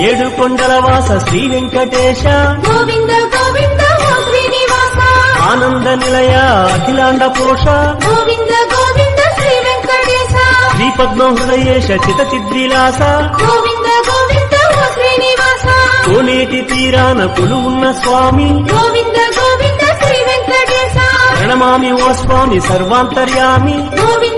ఏడు కొండల వాస శ్రీ వెంకటేశ గోవింద గోవింద ఓ శ్రీనివాస ఆనంద నిలయ అఖిలాండ పోష గోవింద గోవింద శ్రీ వెంకటేశ శ్రీ పద్మ హృదయేశ చిత చిద్విలాస గోవింద గోవింద ఓ శ్రీనివాస కోనేటి తీరాన కొలువున్న స్వామి గోవింద గోవింద శ్రీ వెంకటేశ ప్రణమామి ఓ స్వామి సర్వాంతర్యామి గోవింద